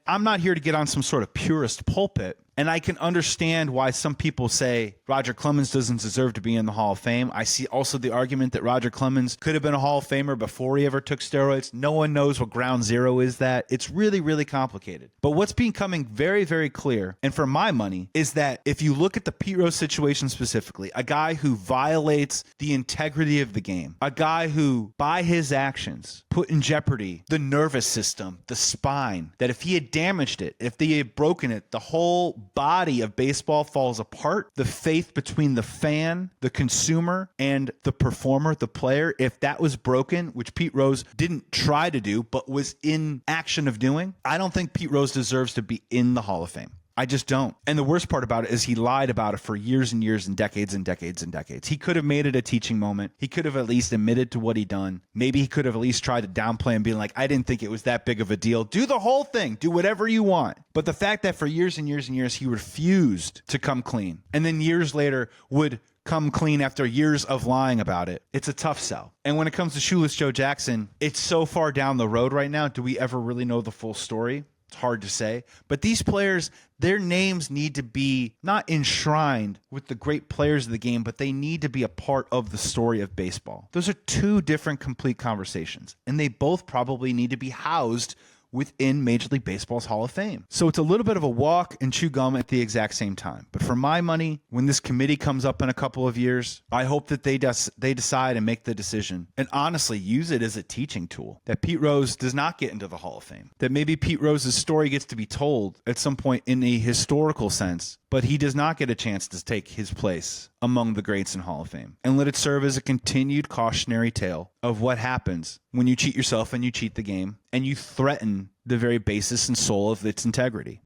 I'm not here to get on some sort of purist pulpit. And I can understand why some people say Roger Clemens doesn't deserve to be in the Hall of Fame. I see also the argument that Roger Clemens could have been a Hall of Famer before he ever took steroids. No one knows what ground zero is that. It's really, really complicated. But what's becoming very, very clear, and for my money, is that if you look at the Pete Rose situation specifically, a guy who violates the integrity of the game, a guy who, by his actions, put in jeopardy the nervous system, the spine, that if he had damaged it, if they had broken it, the whole body of baseball falls apart. The faith between the fan, the consumer, and the performer, the player, if that was broken, which Pete Rose didn't try to do, but was in action of doing, I don't think Pete Rose deserves to be in the Hall of Fame. I just don't. And the worst part about it is he lied about it for years and years and decades and decades and decades. He could have made it a teaching moment. He could have at least admitted to what he'd done. Maybe he could have at least tried to downplay and be like, I didn't think it was that big of a deal. Do the whole thing. Do whatever you want. But the fact that for years and years and years, he refused to come clean, and then years later would come clean after years of lying about it, it's a tough sell. And when it comes to Shoeless Joe Jackson, it's so far down the road right now. Do we ever really know the full story? It's hard to say. But these players, their names need to be not enshrined with the great players of the game, but they need to be a part of the story of baseball. Those are two different complete conversations, and they both probably need to be housed within Major League Baseball's Hall of Fame. So it's a little bit of a walk and chew gum at the exact same time. But for my money, when this committee comes up in a couple of years, I hope that they decide and make the decision and honestly use it as a teaching tool, that Pete Rose does not get into the Hall of Fame, that maybe Pete Rose's story gets to be told at some point in a historical sense, but he does not get a chance to take his place among the greats in Hall of Fame. And let it serve as a continued cautionary tale of what happens when you cheat yourself and you cheat the game and you threaten the very basis and soul of its integrity.